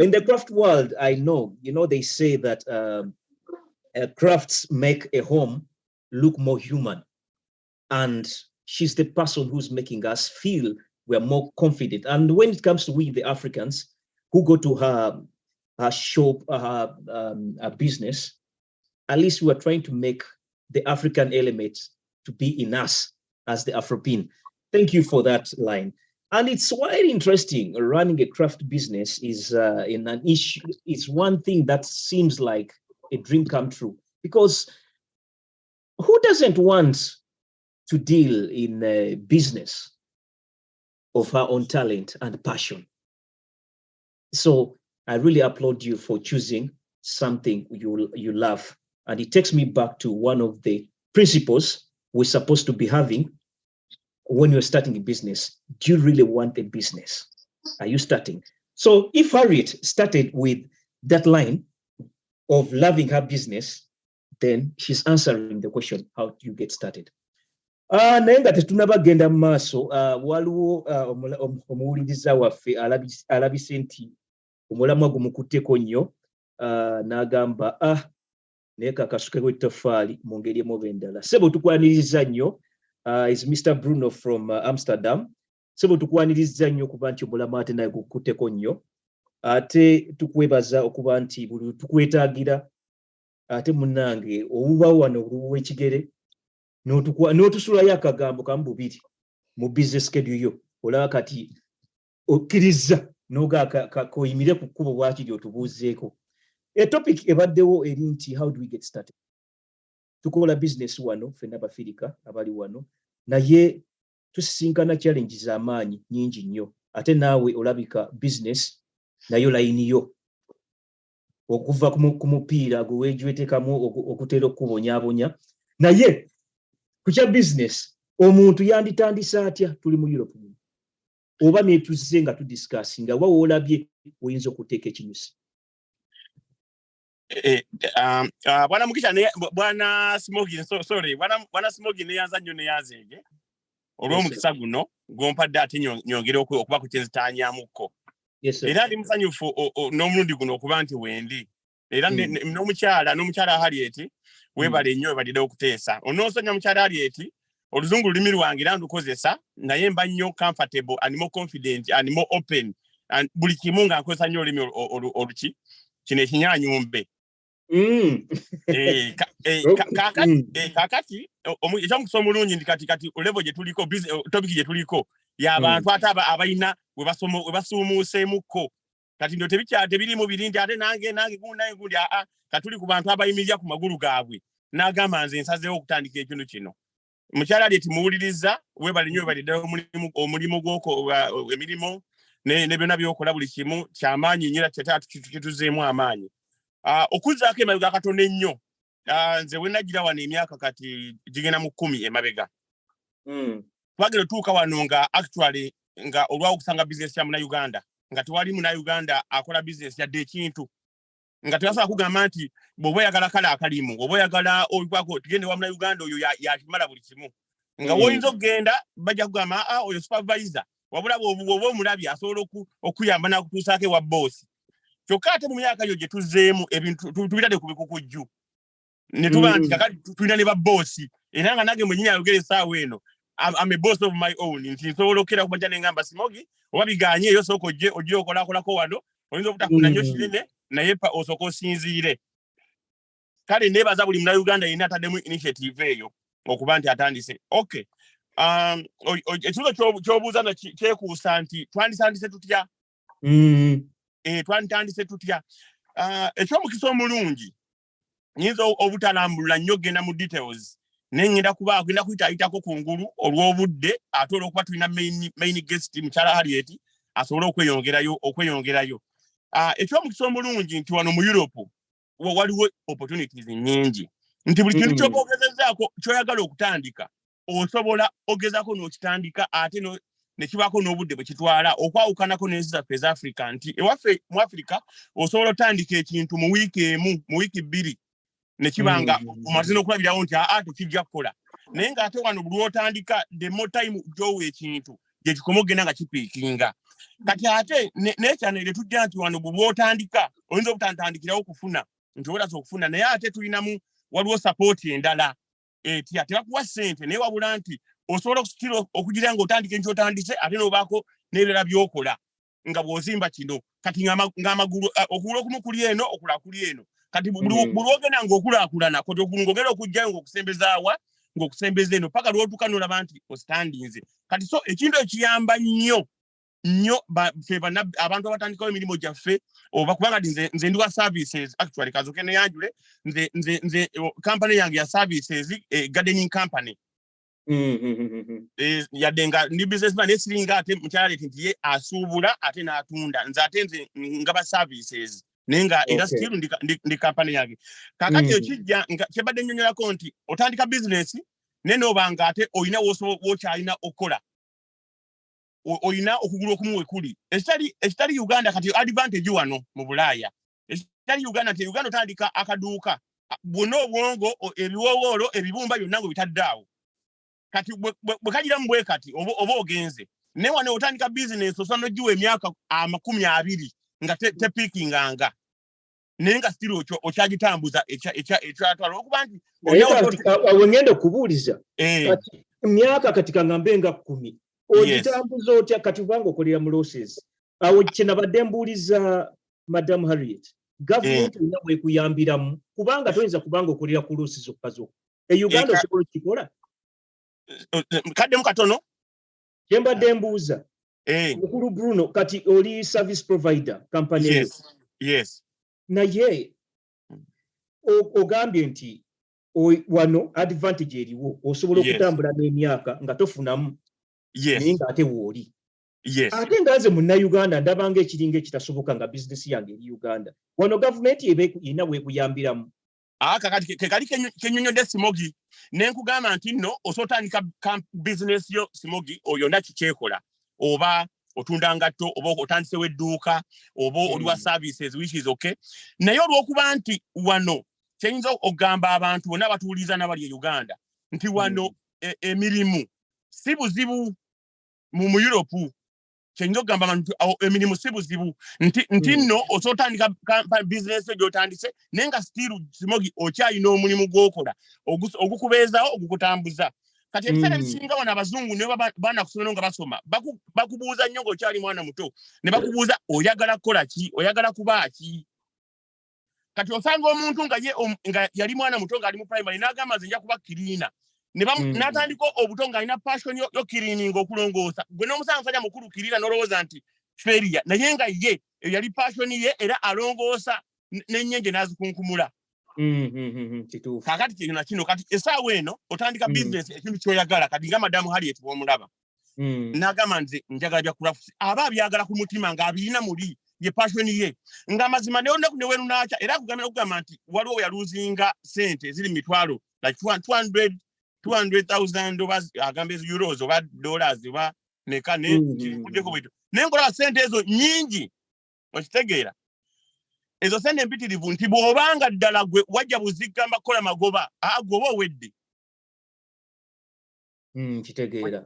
In the craft world, I know, they say that crafts make a home look more human. And she's the person who's making us feel we're more confident. And when it comes to we, the Africans, who go to her shop, her business, at least we're trying to make the African element to be in us as the Afropean. Thank you for that line. And it's quite interesting. Running a craft business is in an issue. It's one thing that seems like a dream come true, because who doesn't want to deal in a business of her own talent and passion? So I really applaud you for choosing something you love. And it takes me back to one of the principles we're supposed to be having when you're starting a business. Do you really want a business? Are you starting? So if Harriet started with that line of loving her business, then she's answering the question, how do you get started? Naye nga tetunabagenda mu maaso, waliwo omuwuliriza waffe alabise nti omulamwa gumukutteko nnyo, n'agamba naye kakasuke w'ettoffaali mu ngeri emu oba endala. Ssebo tukwaniriza nnyo, is Mr. Bruno from Amsterdam. Ssebo tukwaniriza nnyo okuba nti omulamwa ate naye gukutteko nnyo. Ate tukwebaza okuba nti buli tukwetaagira, ate munnange obuba wano oluwa ekigere n'otusulayo akagambo kamu bubiri mu business schedule yo, olaba kati okkiriza koyimire ku kkubo bwakiri otubuuzeeko. Topic ebaddewo eri nti how do we get started? Tukola business wano ffenna Abafirika abali wano, naye tusisinkana challenges amaanyi nyingi nnyo. Ate naawe olabika business nayo layini yo, okuva ku mupiira gwe weeteekamu okutera okubonyaabonya. Naye ku kya business omuntu yanditandise atya? Tuli mu Europe oba netuzze nga tudiscussinga wa woolabye oyinza okuteeka ekinyusi? Bwana Mukisha bwana Smogi, sorry, bwana Smogi neyanza nnyo neyanzege olw'omukisa guno gw'ompadde ate nyongere okuba ku kyenzitaanyaamuko. Era ndi musanyufu n'omulundi guno okuba nti wendi. Era n'omukyala Harriet webale nnyo webalidde okuteesa. Onoosonyiwa mukyala Harriet, oluzungu lulimi lwange era ndukozesa, naye mba nnyo comfortable and more confident and more open. And buli kimu nga nkozesa nnyo olulimi oluki kino ekinyanyumbe. Kakati ekyamukisa omulungi ndi kati level gye tuliko, topic gye tuliko y'abantu ate abalina we basuumuuseemukko. Kati ndo tebiri mu birindi ate nange gundi katuli ku bantu abayimirira ku magulu gaabwe. N'agamba nze nsazeewo okutandika ekintu kino. Mukyala Harriet muwuliriza, webale nnyo webalidde omulimu gw'oko emirimu ne byonna by'okola buli kimu ky'amaanyi nnyo era kituzeemu amaanyi. Okuzzaako emabega katono ennyo. Nze we najjira wano emyaka kati gigenda mu 10 emabega. Twagera tuuka wano nga actually nga olw'okusanga business ya Munnayuganda, nga tewali Munnayuganda akola business yadde ekintu. Nga tebasobola kugamba nti bw'oba oyagala kala akalimu, bw'oba oyagala oyikwako tugende wa Munnayuganda oyo yakimala buli kimu. Nga woyinza okugenda bajja kugamba oyo supervisor, wabula bw'oba omulabye asobola okuyamba n'akutuusaako ewa boss. Kyokka ate mu myaka yo gye tuzzeemu ebintu tubitadde ku bikukujju. Ne tuba nti kakati tulina ne ba boss. Era nga nange mwennyini ayogera essaawa eno, I'm a boss of my own. Nti nsobola okukera ku majja ne ngamba Smogi, oba biganye eyo sooka ojje okolakolako wano, oyinza obutafuna nnyo kinene, naye osooka osinziire. Kale neebaza buli Munnayuganda yenna ataddemu initiative eyo okuba nti atandise. Okay. Ekibuzo ky'obuuza na kyekuusa nti twandisandise tutya? Twanditandise tutya? Eky'omukisa omulungi nyinza obutalambulula nnyo genda mu details. Nengenda kuyitayitako ku ngulu olw'obudde ate olw'okuba tulina main guest mukyala Harriet asobole okweyongerayo. Eky'omukisa omulungi nti wano mu Europe waliwo opportunities nyingi. Nti buli kintu ky'oba ogezezaako ky'oyagala okutandika osobola ogezaako n'okitandika ate ne kibaako n'obudde bwe kitwala okwawukanako n'ensi zaffe eza Africa. Nti ewaffe mu Africa osobola otandika ekintu mu wiiki emu, mu wiiki 2 ne kibanga omaze n'okulabirawo nti tekijja kukola. Naye ng'ate wano buli otandika the more time gy'owa ekintu je kikomo genda nga kipikinga kati ate ne channel tujja nti wano bwotandika oyinza obutandikirawo okufuna nti olaza okufuna naye ate tulinamu waliwo support endala tebakuwa ssente naye wabula nti osobola okusitira okugira nga otandika ekyotandise ate n'obaako n'ebirala byokola nga bw'ozimba kino kati ng'amagulu okugulu okumu kuli eno okulala kuli eno kati buli ogenda ng'okulaakulana kati ng'ogenda okujjayo ng'okusembezaawa ng'okusembeza eno paka lw'otuuka n'olaba nti ostandinze kati so ekintu ekiyamba nnyo abantu abatandikawo emirimu gyaffe oba kubanga nze ndi wa services actually kazoke ne yanjule nze company yange ya services gardening company yadde nga ndi businessman esiringa ate mukyala nti ye asuubula ate n'atunda nze ngaba services naye nga era still ndi company yange kakati ekijja kyebadde nnyonnyolako nti otandika business naye n'obanga ate olina w'okyalina okukola oyina okugulu okumu we kuli ekitali Uganda kati advantage wano mu Bulaaya ekitali Uganda nti Uganda otandika akaduuka bwonna obwongo ebiwowoolo ebibumba byonna ngo bitadde kati bwe kagiramu bwe kati oba ogenze naye wano otandika business osobola n'oggiwa emyaka 20 nga tepiikinganga naye nga still okyagitambuza ekyatwala okuba nti awo ngenda okubuuliza kati emyaka kati kangambe nga 10 ogitambuza otya kati kubanga okolera mu losses awo kyenabadde mbuuliza Madam Harriet government erina bwekuyambiramu kubanga toyinza kubanga okolera ku losses zokka Uganda osobola okikola kaddemu katono kyembadde mbuuza omukulu Bruno kati oli service provider company yes naye ogambye nti wano advantage eriwo osobola okutambula n'emyaka nga tofunamu naye nga ate wooli ate nga nze munnayuganda ndabanga ekiringa ekitasoboka nga bizinesi yange eri Uganda wano gavumenti erina bwekuyambiramu kakati kekali kenyonyodde Simogi nenkugamba nti nno osotandika business yo Simogi oyo ndakikyekola oba otunda ngatto oba otandisewo edduuka oba oliwa services which is okay naye olw'okuba nti wano kyeyinza okugamba abantu bonna abatuuliza n'abali e Uganda nti wano emirimu si buzibu mu Europe kyeyinza okugamba abantu emirimu si buzibu nti nno osotandika business yo gy'otandise naye nga still Simogi okyalina omulimu gw'okola ogukubeezawo ogukutambuza kati ebiseera ebisinga wano abazungu ne baana kusomero nga basoma bakubuuza nnyo ng'okyali mwana muto ne bakubuuza oyagala kukola ki oyagala kuba ki kati osanga omuntu nga yali mwana muto ng'ali mu primary n'agamba nze nja kuba kiriina n'atandika obuto ng'alina passion yo kiriininga okulongoosa gwe n'omusanga musajja mukulu kiriina n'olowooza nti failure naye nga ye yali passion ye era alongoosa n'ennyenje n'azikunkumula kakati kino kati essaawa eno otandika business ekintu ky'oyagala kati nga Madamu Harriet bw'omulaba n'agamba nze njagala bya crafts aba abyagala ku mutima ng'abirina muli ye passion ye ng'amazima neonaku ne werunaakya era okugamba nti waliwo we yaluzinga sente ziri mitwalo like 200,000 oba agamba euros oba dollars oba neka kuddeko bwito naye nkolaba sente ezo nnyingi okitegeera ezo sente empitirivu nti bw'obanga ddala gwe wajja buzigamba kukola magoba gwe oba owedde kitegeera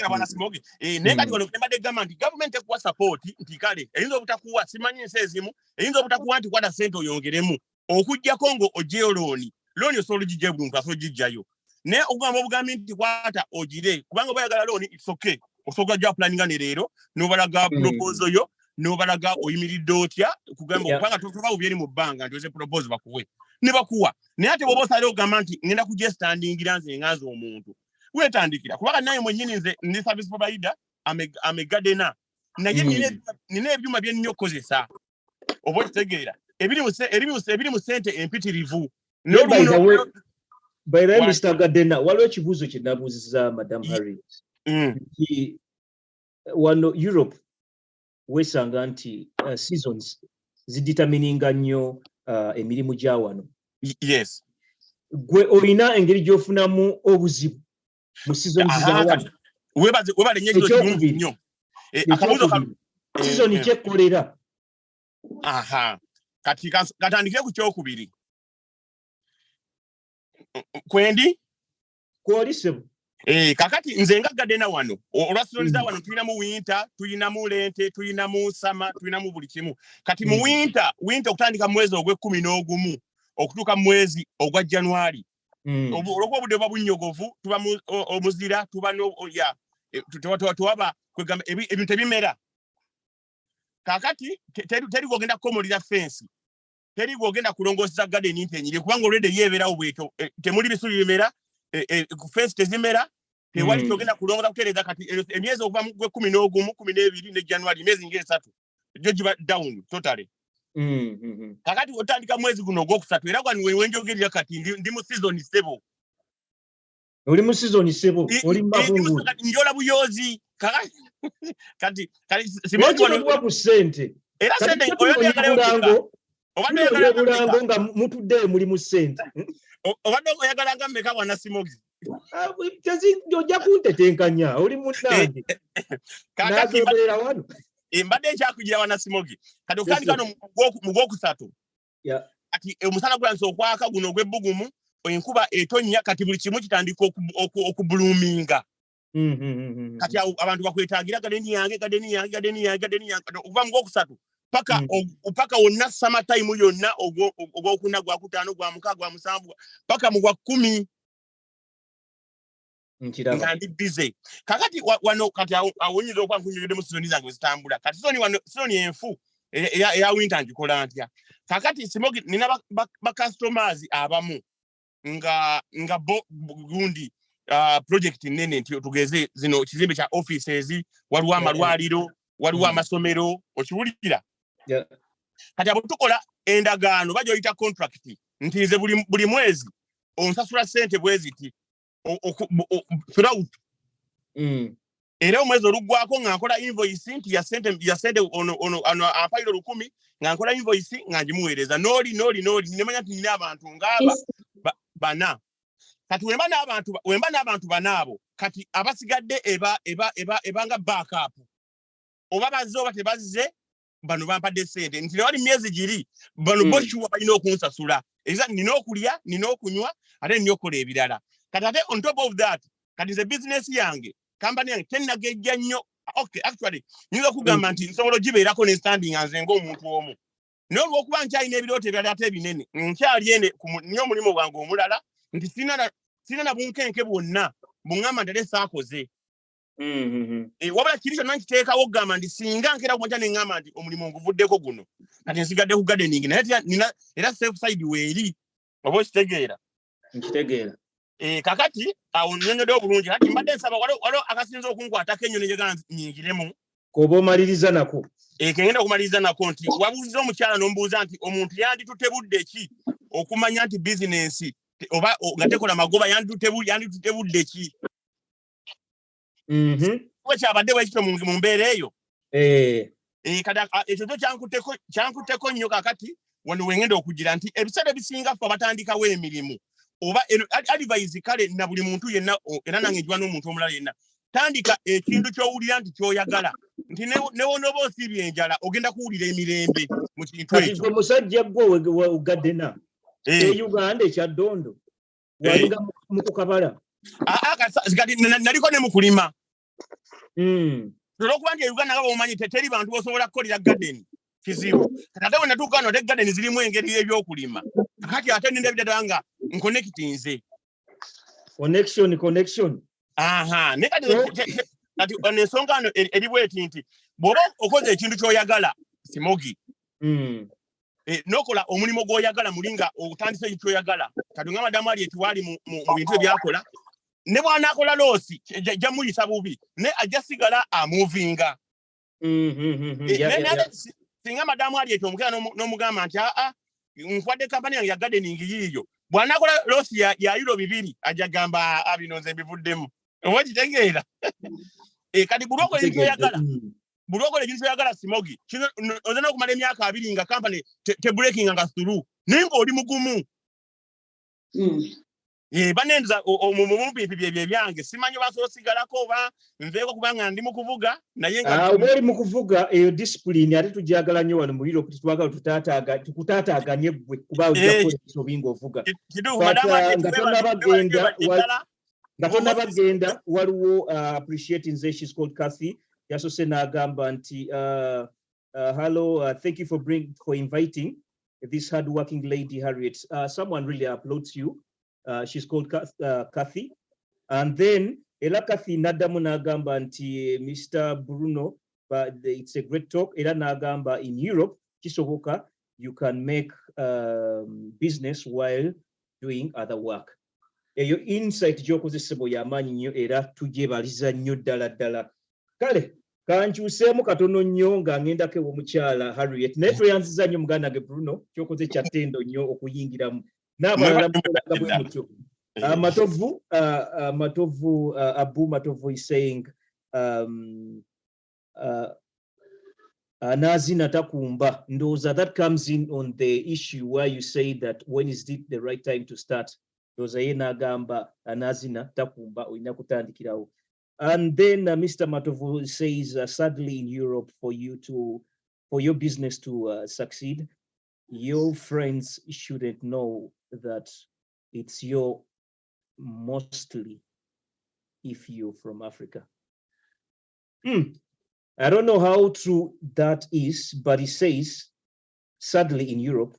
bwana Simogi naye kati wano mbadde gamba nti gavumenti ekuwa support nti kale eyinza obutakuwa simanyi ensi ezimu eyinza obutakuwa nti kwata sente oyongeremu okuggyako ngo ogyeyo looni osobola ogijjayo buli muntu asobola ogijjayo naye okugamba obugambi nti kwata ogire kubanga oba oyagala looni it's okay osobola ogya planinga ne leero n'obalaga proposal yo n'obalaga oyimiridde otya kubanga toba ubyeri mu bbanga nti oze propose bakuwe ne bakuwa naye ate bw'oba osalayo ogamba nti ngenda kugestandingira nze nganze omuntu weetandikira kubanga naye mwennyini nze ndi service provider amegadena naye nina ebyuma bye nnyo okukozesa oba okitegeera ebiri mu ssente empitirivu by the way Mr. Gadena waliwo ekibuuzo kye nabuuziza Madam Harriet wano Europe weesanga nti seasons zidetermininga nnyo emirimu gya wano yes gwe olina engeri gy'ofunamu obuzibu mu seasons za wano webale nnyo ekirungi nnyo akabuuzo season kyekkolera kati katandikire ku kyokubiri kwendi kwoli sebo kakati nze nga Gadena wano olwasiroliza wano tulina mu winter tulina mu lente tulina mu summer tulina mu buli kimu kati mu winter okutandika mwezi ogwe 11 okutuuka mwezi ogwa January olwo obudde babunyogovu tuba omuzira tuba tuwaba kwegamba ebintu ebimera kakati teri gogenda komolira fence teri gogenda kulongoseza garden impenyire kubanga already yeberawo bweto temuli bisuli bimera fence tezimera tewali togenda kulongoza kutereza kati emyezi okuva mu 11 12 ne January emyezi ng'esatu jojiba down totally kakati otandika mwezi guno ogwokusatu era kwani wenjogerera kati ndi mu season 7 oli mu season 7 oli mbabungu njola buyozi kati Simoni wano ku sente era sente oyagala obulango nga mutudde muri mu sente obadde oyagala nga mmeka wana Simogi ojja kuntetenkanya oli munnange nazoberera wano mbadde ekyakugira wana Simogi kati okutandika wano mu gwokusatu kati omusana gulanso okwaka guno ogw'ebbugumu enkuba etonnya kati buli kimu kitandika okubuluminga kati abantu bakwetagira gadeni yange okuva mu gwokusatu paka wonna summer time yonna ogwokuna gwakutaano gwa mukaaga gwa musanvu paka mu gwa 10 nga ndi busy kakati wano kati awonyiza okwankunyiride mu season zange zitambula kati season enfu eya winter ngikola ntya kakati Simogi nina ba customers abamu nga gundi project nene nti tugeze zino kizimbe kya offices waliwo amalwaliro waliwo amasomero okiwulira kati abo tukola endagaano bajoyita contract nti nze buli mwezi onsasula sente bweziti throughout era omwezi olugwako nga nkola invoice nti ya sente ono ampairo 10 nga nkola invoice nga ngimuweereza noli nemanya nti nina abantu ngaba bana kati wemba n'abantu banaabo kati abasigadde eba nga backup oba bazze oba tebazze bano bampadde sente nti wali myezi giri bano boshuwa balina okunsasula era nina okulya nina okunywa ate nina okukola ebirala kati ate on top of that kati ze business yange company yange tenagejja nnyo okay actually nyinza okugamba nti nsobola gibeerako ne standing nze ng'omuntu omu naye olw'okuba nkyalina ebirooto ebirala ate ebinene nkyali ene nnyo omulimu gwange omulala nti sina na bunkenke bwonna buŋŋamba ntale saakoze wabula kiri kyonna nkiteekawo okugamba nti singa nkeera kumanja ne ŋŋamba nti omulimu nguvuddeko guno kati nsigadde ku gardening naye era safe side weeri oba okitegeera nkitegeera kakati awo nnyonyodde obulungi kati mbadde nsaba waliwo akasinza okunkwatako ennyo nejagala nyingiremu koba omaliriza nako kengenda okumaliriza nako nti wabuuziza omukyala n'omubuuza nti omuntu yanditutebudde ki okumanya nti bizinensi oba nga tekola magoba yanditutebudde ki wekyabadde bwekityo mu mbeera eyo kati ekyo kyo kyankutteko nnyo kakati wano wengenda okugira nti ebiseera ebisinga ffe abatandikawo emirimu oba advice kale na buli muntu yenna era nange njiwa n'omuntu omulala yenna tandika ekintu ky'owulira nti ky'oyagala nti newonoba osiibye enjala ogenda kuwulira emirembe mu kintu ekyo kati omusajja gwe Gadena Uganda ekyaddondo walinga mu kukabala kati naliko ne mu kulima olw'okuba nti Uganda nga bwomanyi teri bantu bosobola kukolera garden kizibu kati ate wenatuuka wano ate garden zirimu engeri y'ebyokulima kati ate nina ebidala nga nkonekitinze connection naye kati ensonga wano eri bweti nti bw'oba okoze ekintu ky'oyagala Simogi n'okola omulimu gw'oyagala mulinga otandise ekintu ky'oyagala kati nga madamu ali ekiwaali mu bintu ebyakola ne bw'anaakola loosi ajja muyisa bubi ne ajja sigala amuvinga singa madamu ali omukera n'omugamba nti nkwadde kampani yange ya gardening yiiyo bw'anaakola loosi ya euro 2 ajja gamba bino nze mbivuddemu oba kitegeera kati buli okola ekintu ky'oyagala Simogi oza n'okumala emyaka 2 nga kampani tebreaking nga through naye ng'oli mugumu banenza omumumpipi bye byange simanyi basobola osigalako oba nveeko kubanga ndi mu kuvuga naye nga oba oli mu kuvuga eyo discipline ate tujagala nnyo wano muliro kuti twagala tukutaataaganye ggwe kuba ojja kukola ebisobi ng'ovuga nga tonnabagenda nga tonnabagenda waliwo appreciate nze, she's called Kathy, yasose n'agamba nti hello, thank you for inviting this hardworking lady Harriet. Someone really applauds you. She's called Kathy. And then era Kathy naddamu n'agamba nti Mr. Bruno, but it's a great talk. Era n'agamba in Europe kisoboka you can make business while doing other work. Eyo insight gy'okozesebwa y'amaanyi nnyo era tugyebaliza nnyo ddala. Kale kankyuseemu katono nnyo nga ŋŋendako ew'omukyala Harriet, naye tweyanziza nnyo muganda ge Bruno, kyokoze kya ttendo nnyo okuyingiramu n'abalala mukolaga bwe mutyo. Matovu Abu Matovu is saying Anazina takumba. Ndoza, that comes in on the issue where you say that when is it the right time to start? Ndoza yena gamba anazina takumba oyina kutandikirawo. And then Mr. Matovu says, sadly in Europe, for your business to succeed, your friends shouldn't know that it's your mostly if you're from Africa. I don't know how true that is, but he says, sadly in Europe,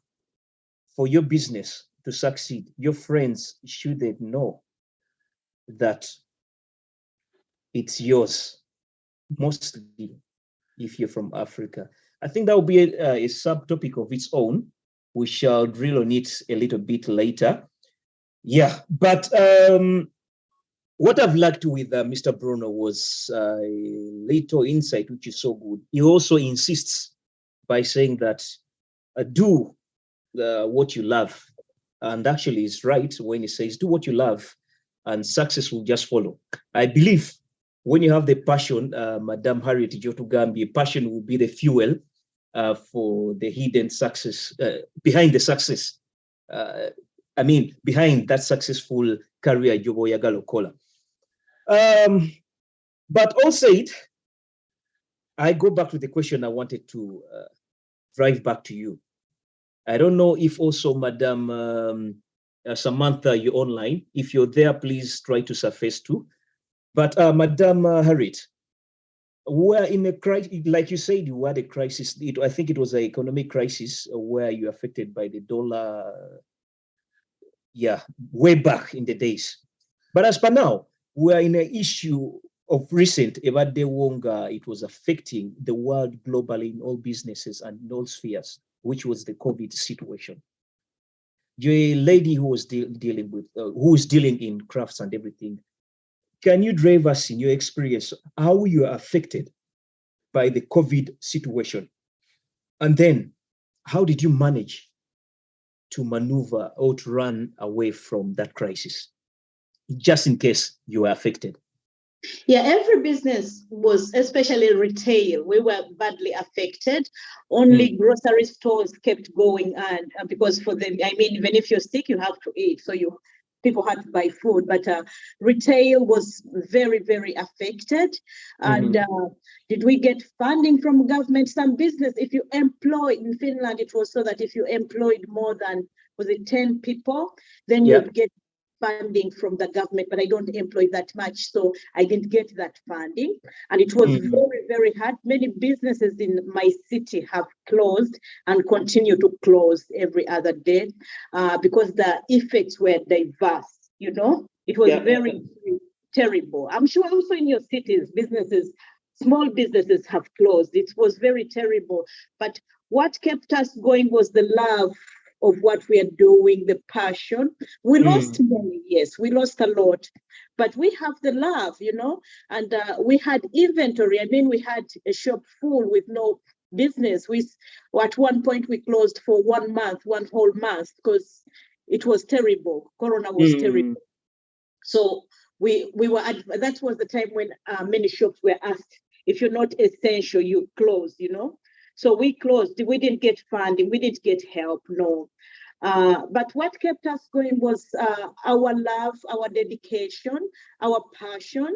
for your business to succeed, your friends shouldn't know that it's yours, mostly if you're from Africa. I think that will be a subtopic of its own. We shall drill on it a little bit later. Yeah, but what I've liked with Mr. Bruno was a little insight, which is so good. He also insists by saying that do what you love. And actually, he's right when he says, do what you love, and success will just follow. I believe when you have the passion, Madame Harriet Jotugambi, passion will be the fuel for the hidden success, behind the success. Behind that successful career, Jobo Yagalo Kola. But all said, I go back to the question I wanted to drive back to you. I don't know if also Madam Samantha, you're online. If you're there, please try to surface too. But Madam Harriet, we're in a crisis, like you said, you had a crisis. I think it was an economic crisis where you're affected by the dollar, way back in the days. But as per now, we're in an issue of recent, it was affecting the world globally in all businesses and in all spheres, which was the COVID situation. You're a lady who was dealing with, who is dealing in crafts and everything. Can you drive us in your experience how you are affected by the COVID situation? And then how did you manage to maneuver or to run away from that crisis, just in case you were affected? Yeah, every business was, especially retail, we were badly affected. Only grocery stores kept going, and because for them, even if you're sick, you have to eat. So people had to buy food, but retail was very, very affected. And did we get funding from government? Some business, if you employ in Finland, it was so that if you employed more than, was it 10 people, then you'd get funding from the government, but I don't employ that much, so I didn't get that funding. And it was very, very hard. Many businesses in my city have closed and continue to close every other day because the effects were diverse, It was very terrible. I'm sure also in your cities, small businesses have closed. It was very terrible. But what kept us going was the love of what we are doing, the passion. We lost money, yes, we lost a lot, but we have the love, and we had inventory. We had a shop full with no business. At one point we closed for 1 month, one whole month, because it was terrible. Corona was terrible. So we were that was the time when many shops were asked, if you're not essential, you close, So we closed. We didn't get funding. We didn't get help, no. But what kept us going was our love, our dedication, our passion,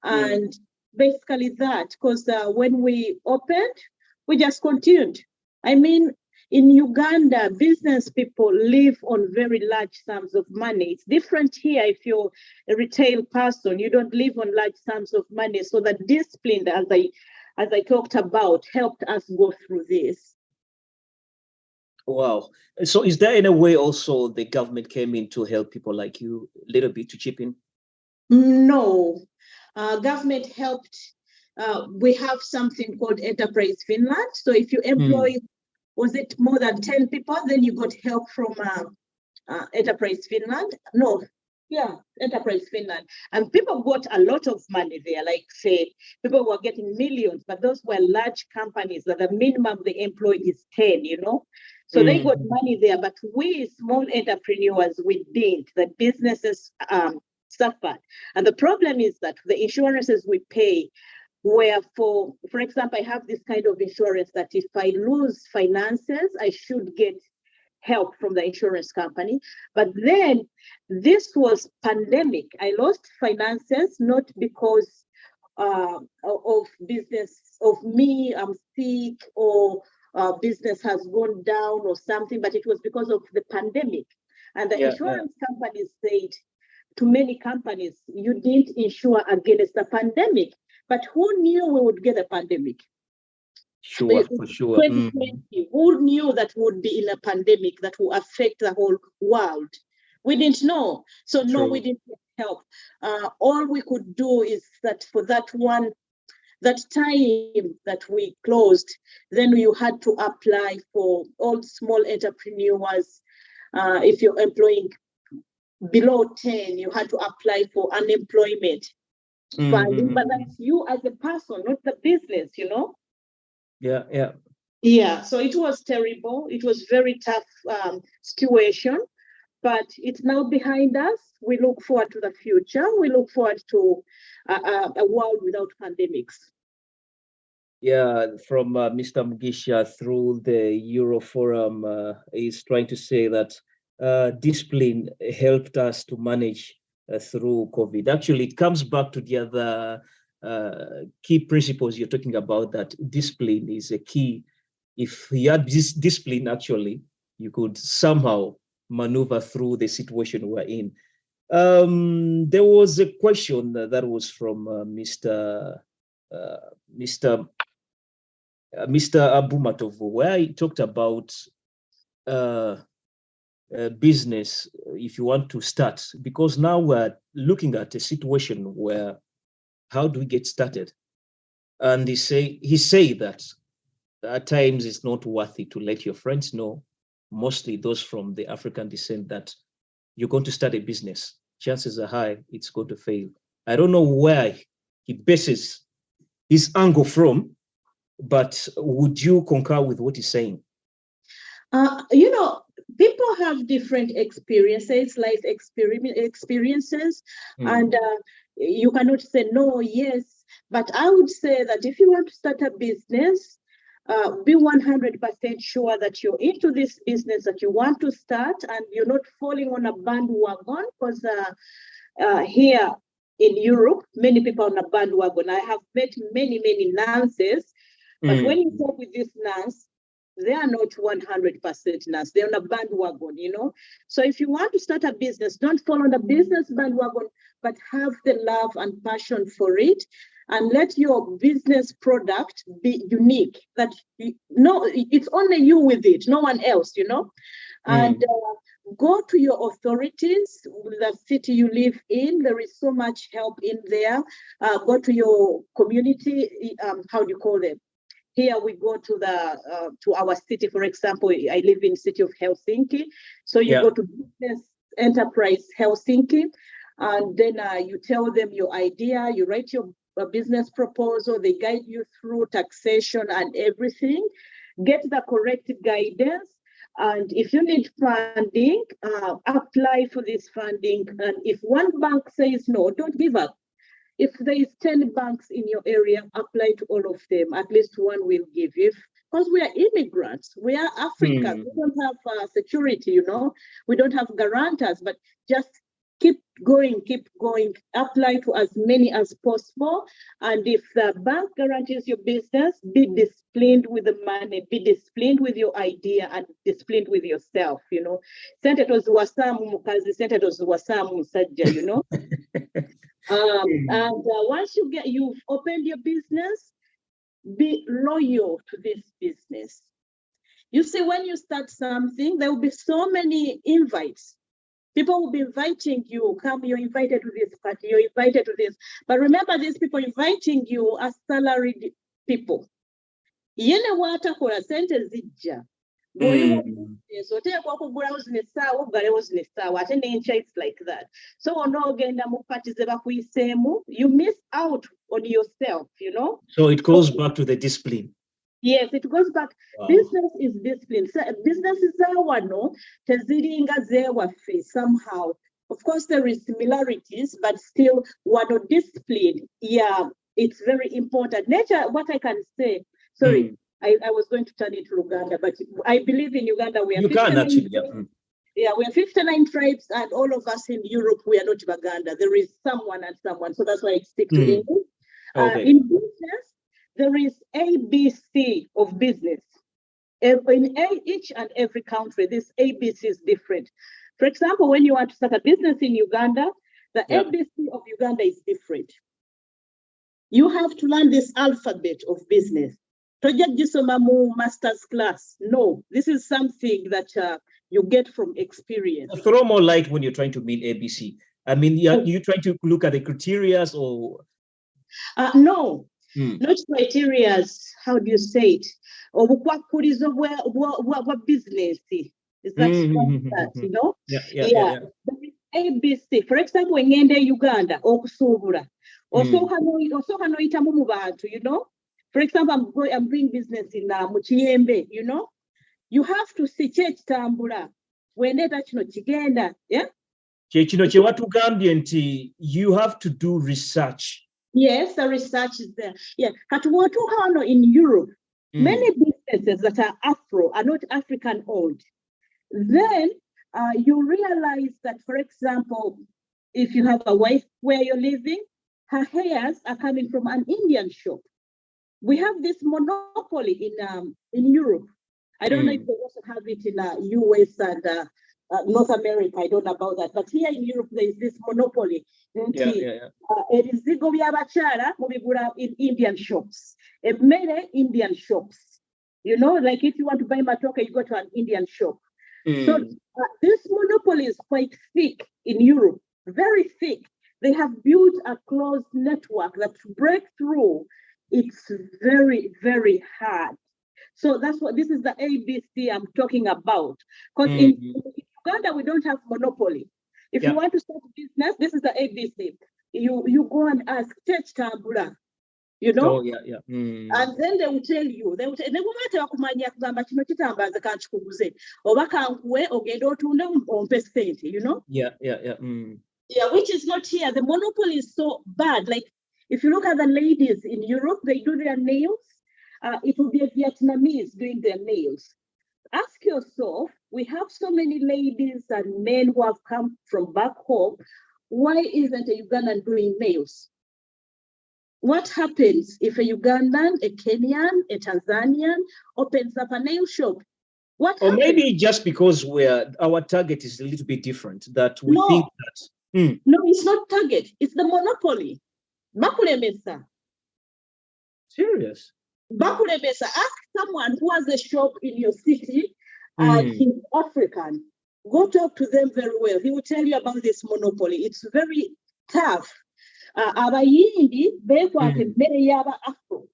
and basically that. Because when we opened, we just continued. in Uganda, business people live on very large sums of money. It's different here. If you're a retail person, you don't live on large sums of money. So the discipline, as I talked about, helped us go through this. Wow. So is there any way also the government came in to help people like you a little bit to chip in? No. Government helped. We have something called Enterprise Finland. So if you employ, was it more than 10 people, then you got help from Enterprise Finland? No. Yeah, Enterprise Finland. And people got a lot of money there. Like, say, people were getting millions, but those were large companies that the minimum they employed is 10, you know? So they got money there, but we small entrepreneurs, we didn't. The businesses suffered. And the problem is that the insurances we pay were for example, I have this kind of insurance that if I lose finances, I should get help from the insurance company. But then this was pandemic. I lost finances, not because of business, of me, I'm sick, or business has gone down or something, but it was because of the pandemic. And the insurance companies said to many companies, you didn't insure against the pandemic. But who knew we would get a pandemic? Sure, for sure. 2020, who knew that we would be in a pandemic that will affect the whole world? We didn't know. So no, we didn't get help. All we could do is that for that time that we closed, then you had to apply for all small entrepreneurs. If you're employing below 10, you had to apply for unemployment funding, but that's you as a person, not the business, you know? Yeah, so it was terrible. It was very tough situation, but it's now behind us. We look forward to the future. We look forward to a world without pandemics. Yeah, from Mr. Mugisha through the Euro Forum is trying to say that discipline helped us to manage through COVID. Actually, it comes back to the other key principles you're talking about, that discipline is a key. If you had this discipline, actually, you could somehow maneuver through the situation we're in. There was a question that was from Mr. Abumatovu, where he talked about business if you want to start, because now we're looking at a situation where how do we get started? And he say that at times it's not worth it to let your friends know, mostly those from the African descent, that you're going to start a business. Chances are high it's going to fail. I don't know where he bases his angle from, but would you concur with what he's saying? You know, people have different experiences, life experiences, and you cannot say no, yes. But I would say that if you want to start a business, be 100% sure that you're into this business that you want to start, and you're not falling on a bandwagon, because here in Europe, many people on a bandwagon. I have met many nurses, but when you talk with this nurse, they are not 100% nurse. They're on a bandwagon, you know. So if you want to start a business, don't fall on the business bandwagon, but have the love and passion for it, and let your business product be unique. That it's only you with it, no one else, you know. And go to your authorities, the city you live in. There is so much help in there. Go to your community. How do you call them? Here we go to our city, for example. I live in the city of Helsinki. So you go to Business Enterprise Helsinki, and then you tell them your idea, you write your business proposal, they guide you through taxation and everything. Get the correct guidance. And if you need funding, apply for this funding. And if one bank says no, don't give up. If there is 10 banks in your area, apply to all of them. At least one will give you. Because we are immigrants, we are Africans. We don't have security, you know. We don't have guarantors, but just keep going, apply to as many as possible. And if the bank guarantees your business, be disciplined with the money, be disciplined with your idea, and disciplined with yourself, you know. Sente toziwasamu mukazi, sente toziwasamu musajja, you know. And once you've opened your business, be loyal to this business. You see, when you start something, there will be so many invites. People will be inviting you, come, you're invited to this party, you're invited to this. But remember, these people inviting you are salaried people. Yene watakola sente zijja. Oteekwa okugulawo zino essaawa oggalewo zino essaawa ate n'enkya it's like that. So onoogenda mu party ze bakuyiseemu, you miss out on yourself, you know. So it goes back to the discipline. Yes, it goes back. Wow. Business is discipline. So businesses are wano teziringa zewaffe somehow. Of course, there is similarities, but still wano discipline. Yeah, it's very important. Nature, what I can say, sorry, I was going to turn it to Uganda, but I believe in Uganda we are 59 tribes. Yeah, we are 59 tribes, and all of us in Europe, we are not Baganda. There is someone and someone, so that's why I stick to English. Okay. In business, there is ABC of business. In each and every country, this ABC is different. For example, when you want to start a business in Uganda, the ABC of Uganda is different. You have to learn this alphabet of business. Project Jisomamu master's class. No, this is something that you get from experience. Throw more light when you're trying to mean ABC. I mean, you trying to look at the criteria or? No. Not criteria, how do you say it? Or what business? Is that you know? Yeah. ABC. For example, in Uganda, okusubula. Also hanoitamu mu bantu, you know? For example, I'm doing business in Muchiyembe, you know? You have to see church tambula. Weneta kino kigenda, yeah? Kino kye watugambye nti you have to do research. Yes, the research is there. Yeah, but what in Europe, many businesses that are Afro are not African owned. Then you realize that, for example, if you have a wife where you're living, her hairs are coming from an Indian shop. We have this monopoly in Europe. I don't know if they also have it in US and North America. I don't know about that. But here in Europe, there is this monopoly. It is in Indian shops. Many Indian shops. You know, like if you want to buy matoke, you go to an Indian shop. So this monopoly is quite thick in Europe, very thick. They have built a closed network that to break through, it's very, very hard. So this is the ABC I'm talking about. Because in Uganda, we don't have monopoly. If you want to start a business, this is the ABC. You go and ask, church tambula, you know? And then they will tell you, you know? Yeah, which is not here. The monopoly is so bad. Like, if you look at the ladies in Europe, they do their nails. It will be a Vietnamese doing their nails. Ask yourself, we have so many ladies and men who have come from back home. Why isn't a Ugandan doing nails? What happens if a Ugandan, a Kenyan, a Tanzanian opens up a nail shop? What or happens? Maybe just because our target is a little bit different, that we think that. No, it's not target. It's the monopoly. Bakulemesa. Serious? Bakulemesa. Ask someone who has a shop in your city and he's African. Go talk to them very well. He will tell you about this monopoly. It's very tough. Abayindi bekwate emmere y'aba Afro.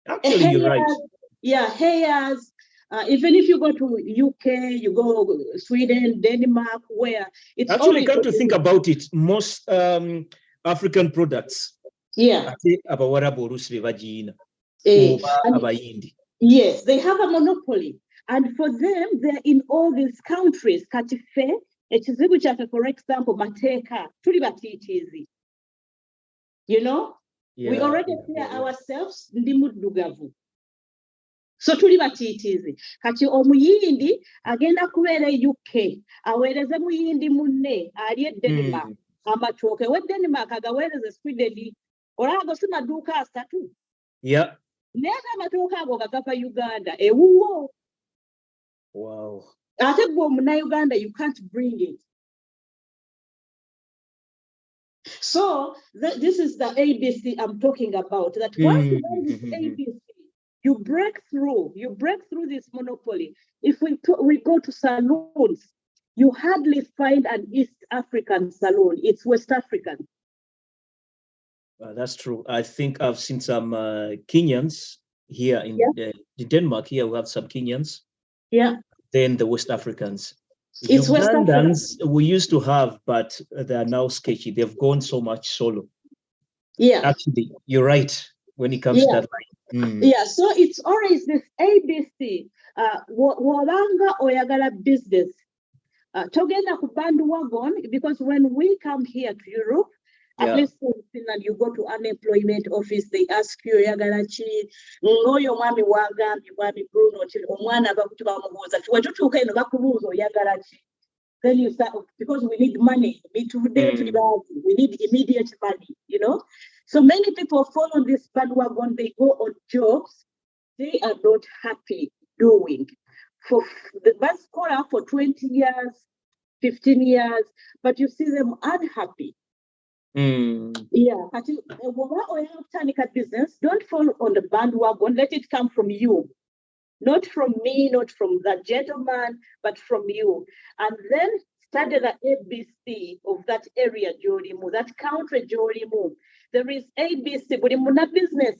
Actually, you're right. Yeah, hairs. Even if you go to UK, you go Sweden, Denmark, where it's actually come to think about it, most African products. Yeah. Yes, they have a monopoly. And for them, they're in all these countries. Katife, for example, Mateka, Turibati. You know? We already fear ourselves. So tuli batiitiizi. Kati omuyindi agenda kubeera e UK, aweereze muyindi munne ali e Denmark. Amatooke we Denmark agaweereze Sweden. Olaba si maduuka asatu. Yeah. Naye amatooke ago gagava Uganda. Ewuwo. Wow. Ate gwe Omunayuganda, you can't bring it. So this is the ABC I'm talking about. That once you learn this ABC, you break through this monopoly. If we go to saloons, you hardly find an East African saloon. It's West African. That's true. I think I've seen some Kenyans here in Denmark. Here we have some Kenyans. Yeah. Then the West Africans. It's West Ugandans we used to have, but they are now sketchy. They've gone so much solo. Yeah. Actually, you're right when it comes to that line. Yeah, so it's always this ABC. Wabanga oyagala business. Togenda ku bandwagon, because when we come here to Europe, at least in Finland, you go to unemployment office, they ask you, oyagala chi, ngoyo mwami wagambi, mwami Bruno, omwana bakutuba mubuuza, wetutuuka eno bakubuuza oyagala chi. Then you start, because we need money, we need immediate money, you know. So many people fall on this bandwagon, they go on jobs they are not happy doing. For the bus scholar for 20 years, 15 years, but you see them unhappy. Yeah, business, don't fall on the bandwagon, let it come from you. Not from me, not from the gentleman, but from you. And then study the ABC of that area, Jorimu, that country, Jorimu. There is ABC, but in business,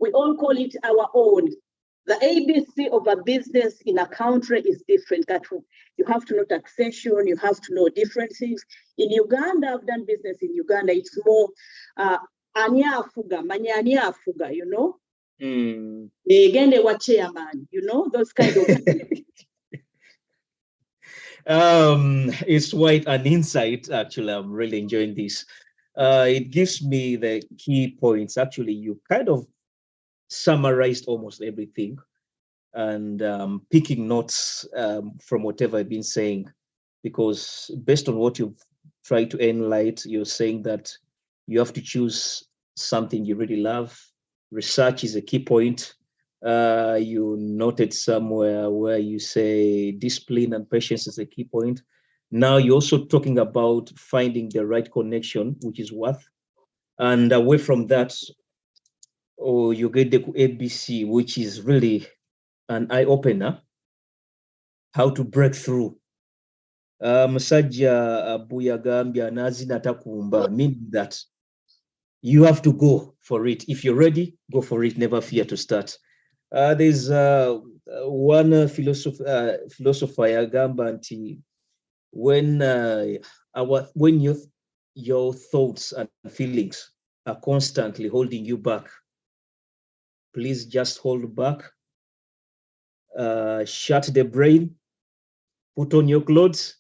we all call it our own. The ABC of a business in a country is different. You have to know taxation, you have to know different things. In Uganda, I've done business in Uganda, it's more manya afuga, you know? Again, they were chairman, you know, those kind of it's quite an insight. Actually, I'm really enjoying this. It gives me the key points. Actually, you kind of summarized almost everything, and picking notes from whatever I've been saying, because based on what you've tried to enlighten, you're saying that you have to choose something you really love. Research is a key point. You noted somewhere where you say discipline and patience is a key point. Now you're also talking about finding the right connection, which is worth. And away from that, you get the ABC, which is really an eye-opener, how to break through. Musajja Buyagambia Nazina Takumba, meaning that you have to go for it. If you're ready, go for it. Never fear to start. There's one philosopher Yagamba, when your thoughts and feelings are constantly holding you back, please just hold back. Shut the brain, put on your clothes,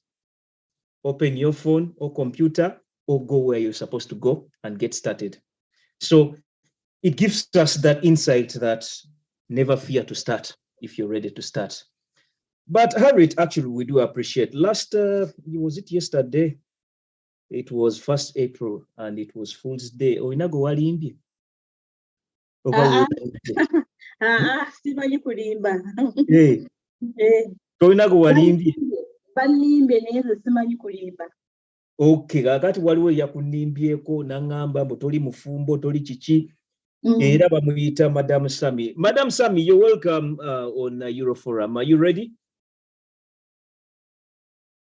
open your phone or computer, or go where you're supposed to go and get started. So it gives us that insight that never fear to start if you're ready to start. But Harriet, actually, we do appreciate. Was it yesterday? It was 1st April and it was Fool's Day. Oinago walimbi. simanyi kulimba. Oinago walimbi. Balimbe naye nze simanyi kulimba. Okay, kakati waliwo yakunimbyeko nangamba mbu toli mufumbo toli kiki. Era bamuyita Madam Sammy. Madam Sammy, you're welcome on Euroforum. Are you ready?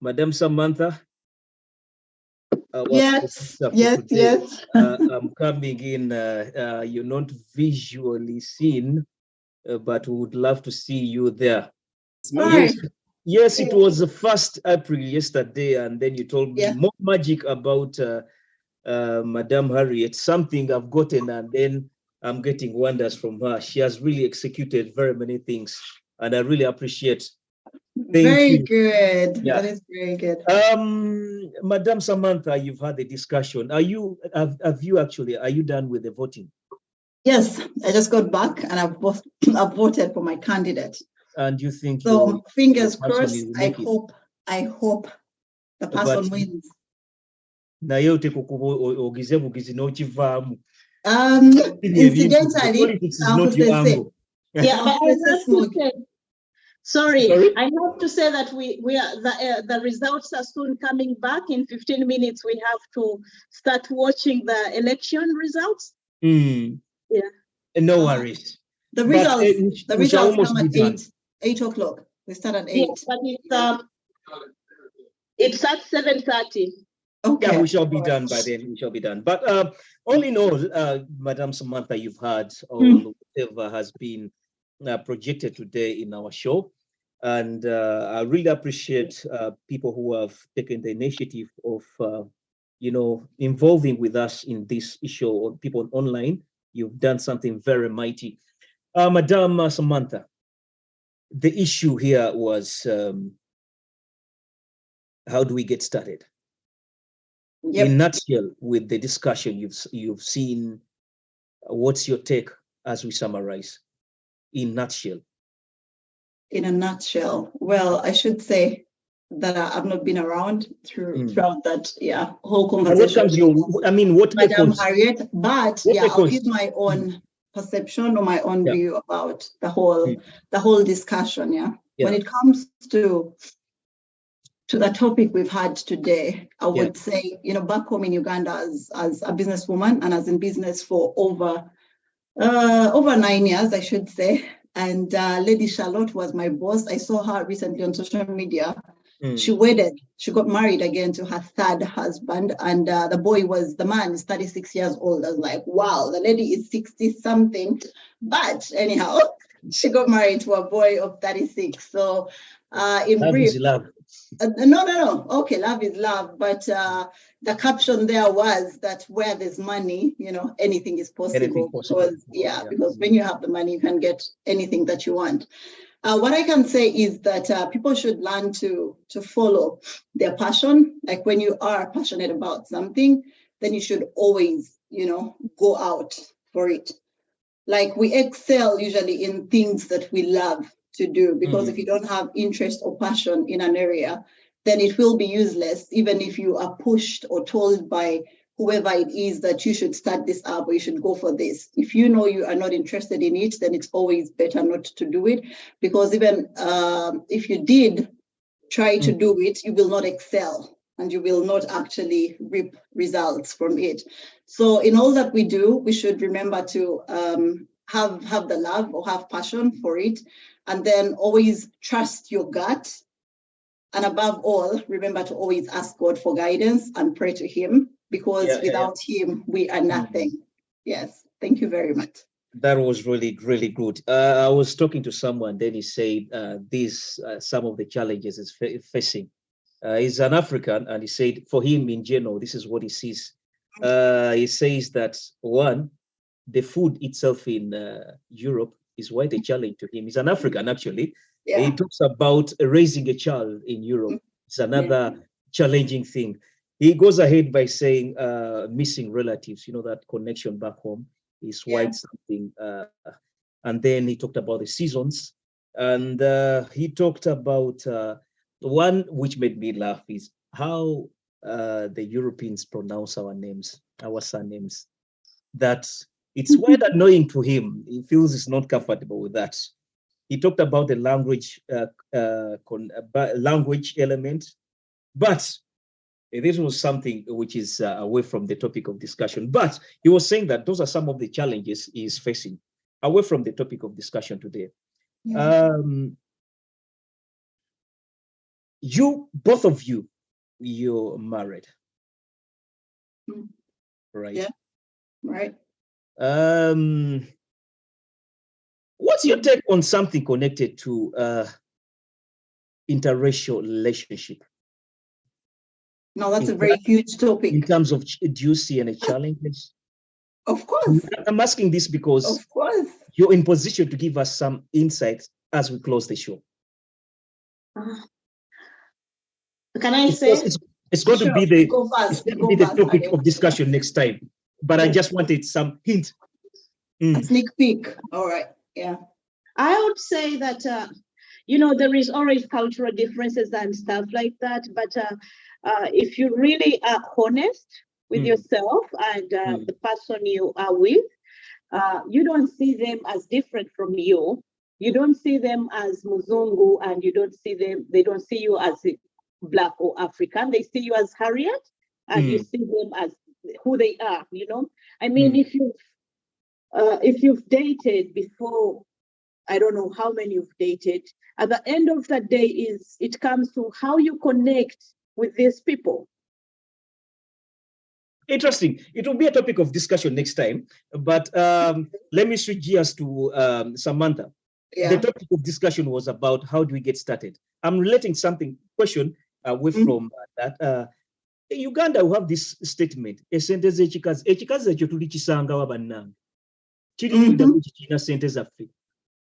Madam Samantha? Yes. I'm coming in. You're not visually seen, but we would love to see you there. Yes, it was the 1st April yesterday, and then you told me more magic about Madame Harriet, something I've gotten, and then I'm getting wonders from her. She has really executed very many things, and I really appreciate. Thank you. Good. Yeah. That is very good. Madam Samantha, you've had the discussion. Are you done with the voting? Yes, I just got back and I've voted for my candidate. And you think so fingers your person crossed, will make it? I hope the person wins. Naye oteeka ogize bugizi n'okivaamu. Incidentally, politics is not your angle. Yeah, but I have to say, sorry, I have to say that we are the results are soon coming back. In 15 minutes, we have to start watching the election results. Yeah. No worries. The results come at 8 o'clock. We start at 8. Yeah, but it's at 7:30. Okay. Yeah, we shall be done by then. We shall be done. But all in all, Madam Samantha, you've heard all whatever has been projected today in our show. And I really appreciate people who have taken the initiative of, involving with us in this issue, or people online. You've done something very mighty. Madam Samantha, the issue here was, how do we get started? Yep. In a nutshell, with the discussion you've seen, what's your take as we summarize? In a nutshell. In a nutshell, well, I should say that I've not been around throughout that whole conversation. What Madam Harriet, but I'll give my own perception or my own view about the whole discussion. When it comes to the topic we've had today, I would say, back home in Uganda as a businesswoman and as in business for over 9 years, I should say. And Lady Charlotte was my boss. I saw her recently on social media. She wedded. She got married again to her third husband. And the man is 36 years old. I was like, wow, the lady is 60 something. But anyhow, she got married to a boy of 36. So in love brief, is love. No. Okay, love is love. But the caption there was that where there's money, anything is possible. Because when you have the money, you can get anything that you want. What I can say is that people should learn to follow their passion. Like when you are passionate about something, then you should always, go out for it. Like we excel usually in things that we love to do, because if you don't have interest or passion in an area, then it will be useless, even if you are pushed or told by whoever it is that you should start this up or you should go for this. If you know you are not interested in it, then it's always better not to do it, because even if you did try to do it, you will not excel and you will not actually reap results from it. So in all that we do, we should remember to have the love or have passion for it, and then always trust your gut. And above all, remember to always ask God for guidance and pray to him, because without him, we are nothing. Yes. Thank you very much. That was really, really good. I was talking to someone, then he said these some of the challenges is facing. He's an African, and he said for him in general, this is what he sees. He says that one, the food itself in Europe is quite a challenge to him. He's an African, actually. He talks about raising a child in Europe. It's another challenging thing. He goes ahead by saying missing relatives, that connection back home is quite something. And then he talked about the seasons. And he talked about one which made me laugh is how the Europeans pronounce our names, our surnames. That it's quite annoying to him. He feels he's not comfortable with that. He talked about the language element, but this was something which is away from the topic of discussion. But he was saying that those are some of the challenges he's facing away from the topic of discussion today. Both of you, you're married, right? Yeah, right. What's your take on something connected to interracial relationship? No, that's a very huge topic. In terms of, do you see any challenges? Of course. I'm asking this because of course you're in position to give us some insights as we close the show. Can I say? It's going to be the topic of discussion next time. But I just wanted some hint. A sneak peek. All right. Yeah. I would say that, there is always cultural differences and stuff like that. But if you really are honest with yourself and the person you are with, you don't see them as different from you. You don't see them as Muzungu, and they don't see you as Black or African. They see you as Harriet, and you see them as who they are, I mean, if you've dated before, I don't know how many you've dated, at the end of the day it comes to how you connect with these people. Interesting. It will be a topic of discussion next time, but let me switch gears to Samantha. Yeah. The topic of discussion was about how do we get started. I'm relating question away from that. In Uganda, we have this statement, esenteze ekikazi ekyo tulikisangawa bannange. Kiriddamu kikina sente zaffe.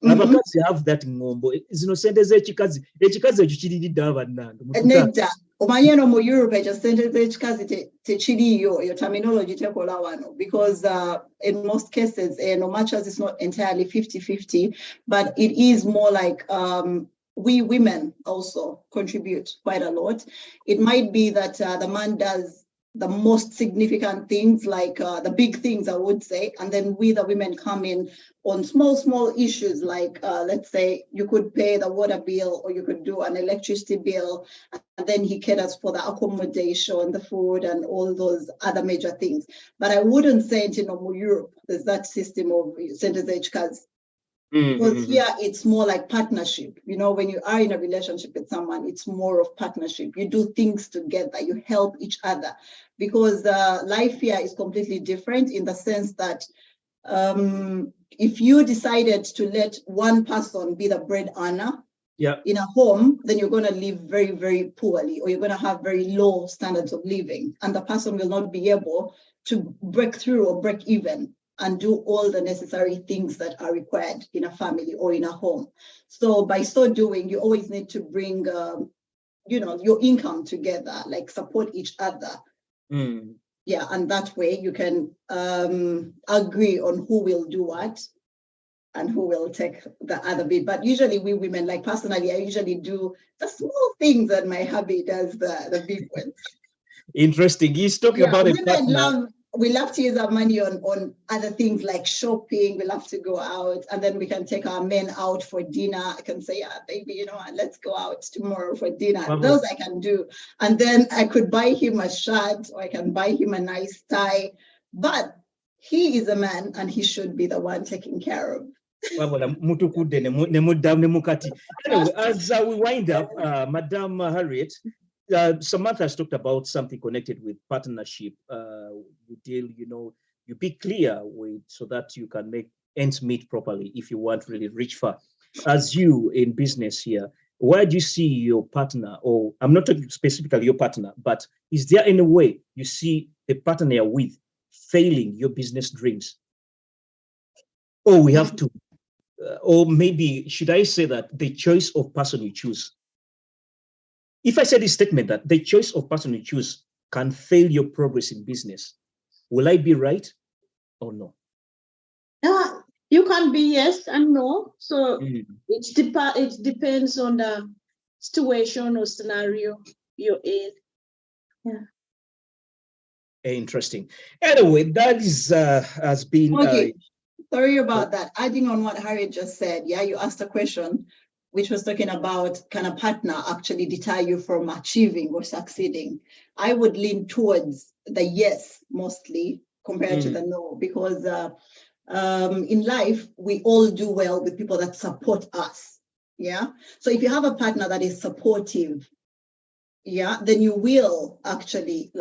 Abakazi have that ngombo. Zino sente z'ekikazi ekyo kiririddawo bannange. Nedda. Omanye no mu Europe ekyo sente z'ekikazi tekiriyo, your terminology tekola wano, because in most cases, no much as it's not entirely 50-50, but it is more like we women also contribute quite a lot. It might be that the man does the most significant things, like the big things, I would say, and then we, the women, come in on small issues, like let's say you could pay the water bill or you could do an electricity bill, and then he caters for the accommodation, the food, and all those other major things. But I wouldn't say in Europe there's that system of centers. Because here it's more like partnership. When you are in a relationship with someone, it's more of partnership. You do things together, you help each other, because life here is completely different in the sense that if you decided to let one person be the bread earner in a home, then you're going to live very, very poorly, or you're going to have very low standards of living, and the person will not be able to break through or break even and do all the necessary things that are required in a family or in a home. So by so doing, you always need to bring, your income together, like support each other. Yeah, and that way you can agree on who will do what and who will take the other bit. But usually we women, like personally, I usually do the small things that my hubby does the big ones. Interesting. He's talking about a partner. We love to use our money on other things like shopping. We love to go out, and then we can take our men out for dinner. I can say, yeah, baby, let's go out tomorrow for dinner. Those I can do. And then I could buy him a shirt, or I can buy him a nice tie. But he is a man, and he should be the one taking care of. Anyway, as we wind up, Madam Harriet, Samantha has talked about something connected with partnership. You be clear with so that you can make ends meet properly if you want really reach far. As you in business here, where do you see your partner, or I'm not talking specifically your partner, but is there any way you see the partner you're with failing your business dreams? Or we have to, or maybe should I say that the choice of person you choose? If I say this statement that the choice of person you choose can fail your progress in business, will I be right or no? You can be yes and no. So it depends on the situation or scenario you're in. Yeah. Interesting. Anyway, that is has been. Okay. Sorry about that. Adding on what Harriet just said, you asked a question which was talking about, can a partner actually deter you from achieving or succeeding? I would lean towards the yes mostly compared to the no, because in life, we all do well with people that support us. Yeah. So if you have a partner that is supportive, then you will actually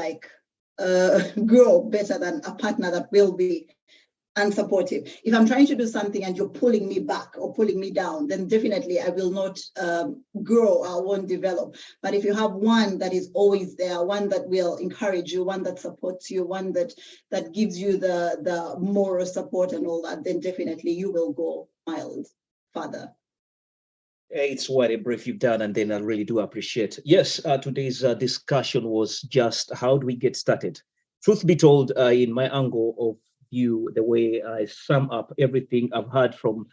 grow better than a partner that will be unsupportive. If I'm trying to do something and you're pulling me back or pulling me down, then definitely I will not grow, I won't develop. But if you have one that is always there, one that will encourage you, one that supports you, one that gives you the moral support and all that, then definitely you will go miles further. It's what a brief you've done, and then I really do appreciate. Yes, today's discussion was just how do we get started? Truth be told, in my angle of you the way I sum up everything I've heard from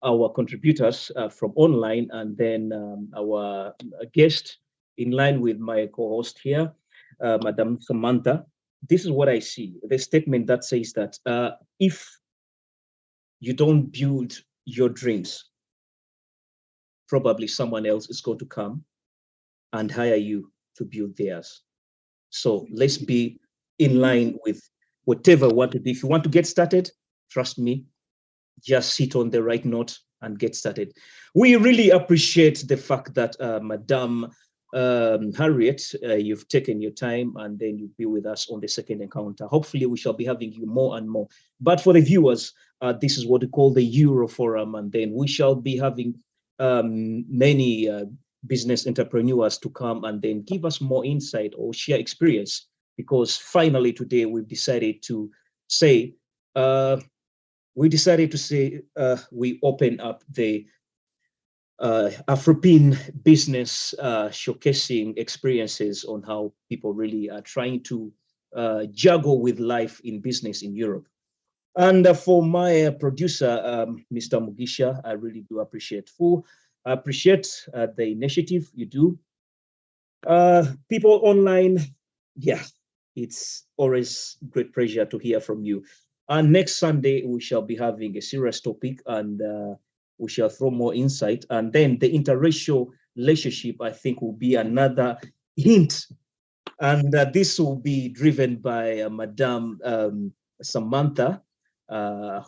our contributors from online, and then our guest, in line with my co-host here, Madam Samantha. This is what I see. The statement that says that if you don't build your dreams, probably someone else is going to come and hire you to build theirs. So let's be in line with whatever we want to do. If you want to get started, trust me, just sit on the right note and get started. We really appreciate the fact that Madam Harriet, you've taken your time and then you'll be with us on the second encounter. Hopefully we shall be having you more and more. But for the viewers, this is what we call the Euro Forum, and then we shall be having many business entrepreneurs to come and then give us more insight or share experience, because finally today we've decided to say, we open up the Afropean business showcasing experiences on how people really are trying to juggle with life in business in Europe. And for my producer, Mr. Mugisha, I really do appreciate the initiative you do. People online, yeah, it's always great pleasure to hear from you. And next Sunday, we shall be having a serious topic, and we shall throw more insight. And then the interracial relationship, I think, will be another hint. And this will be driven by Madame Samantha,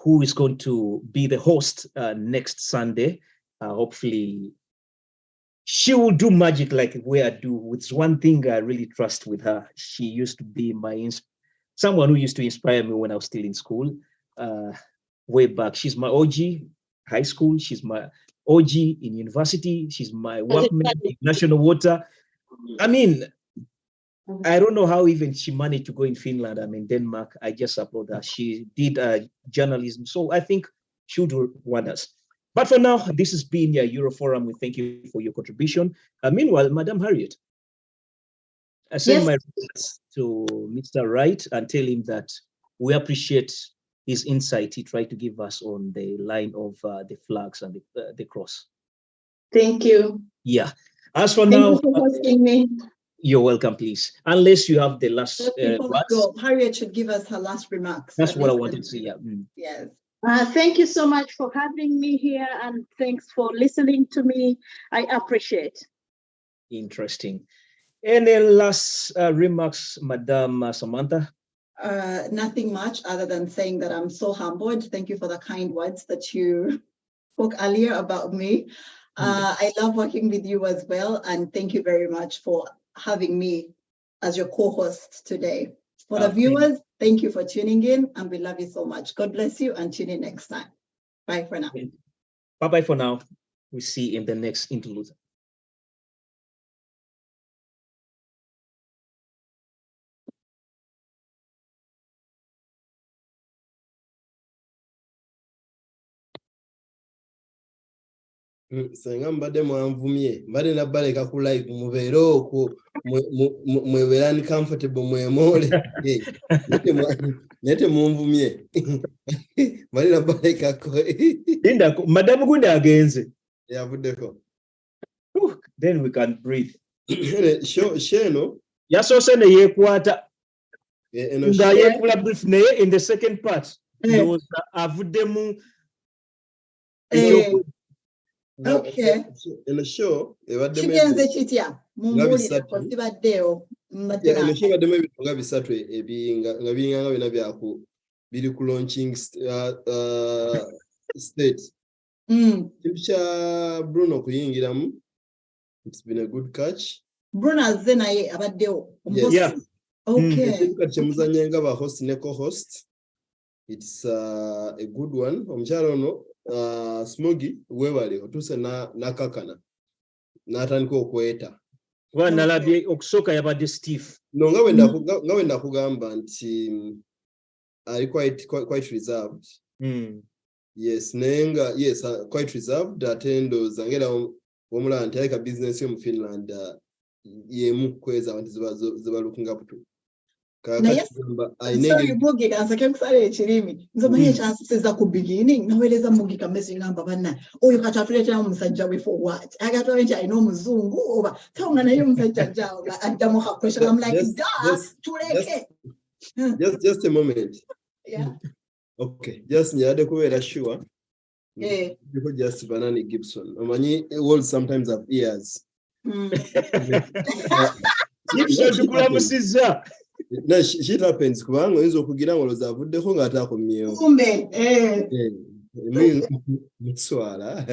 who is going to be the host next Sunday. Hopefully, she will do magic like we do. It's one thing I really trust with her. She used to be someone who used to inspire me when I was still in school, way back. She's my OG high school. She's my OG in university. She's my workmate in National Water. I mean, I don't know how even she managed to go in Finland. I'm in Denmark. I just applaud her. She did journalism. So I think she'll do wonders. But for now, this has been your Euroforum. We thank you for your contribution. Meanwhile, Madam Harriet, I send my regards to Mr. Wright and tell him that we appreciate his insight he tried to give us on the line of the flags and the cross. Thank you. Yeah. As for Thank now, you for hosting me. You're welcome, please. Unless you have the last Before we go, Harriet should give us her last remarks. That's what I wanted to say. Yeah. Yes. Thank you so much for having me here, and thanks for listening to me. I appreciate. Interesting. Any last remarks, Madam Samantha? Nothing much other than saying that I'm so humbled. Thank you for the kind words that you spoke earlier about me. I love working with you as well, and thank you very much for having me as your co-host today. For the viewers, thank you for tuning in, and we love you so much. God bless you, and tune in next time. Bye for now. Bye-bye for now. We'll see you in the next interlude. Senga mbadde mwanvumye mbadde nabbaleka ku live mubeere okwo mwebeera uncomfortable mwemole naye temunvumye mbadde nabbalekako Madamu Gunda agenze yavuddeko. Then we can breathe. Sheno yasoose ne yeekwata nga yeekula brief naye in the second part ndowooza avuddemu Okay. In the show, kigenze kitya mumbuulire ko sibaddeewo show baddemu ebintu nga bisatu nga biringanga byonna byaku biri ku launching state. Kintu kya Bruno kuyingiramu, it's been a good catch. Bruno azze naye abaddewo. Yeah. Okay. Kyemuzanye nga ba host ne co-host. It's a good one. Omukyala ono Smogi webale otuse nakakana n'atandika okweta. Nalabye okusooka yabadde Steve. No, nga wenda kugamba nti ali quite reserved. Yes, nenga yes, quite reserved. Atendo zangera omulala nti aleka business yo mu Finland yemu kweza abantu ziba looking up to. sorry Mugi kansake kusala ekirimi nze manye chansiseza ku beginning naweleza Mugi kamesi ngamba bana oyo katatuletera omusajja we for what agatwa nti ayina omuzungu oba taunga naye omusajja jawo addamu ka question I'm like tuleke just a moment yeah okay just nyade kuwera sure because just Banani Gibson omanyi words sometimes have ears Gibson kulamusiza no shit happens kubanga oyinza okugira ngoloza avuddeko ng'ataakomyewo kumbe mswala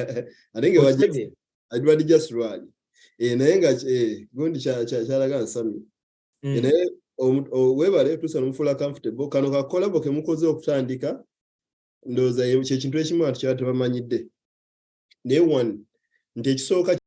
alinge waje ajwadi just rwali naye nga gundi kyalaga nsami naye webale tusa nomufula comfortable kano kakolabo ke mukoze okutandika ndoza kye kintu ekimu ati kyatebamanyidde naye one nti ekisooka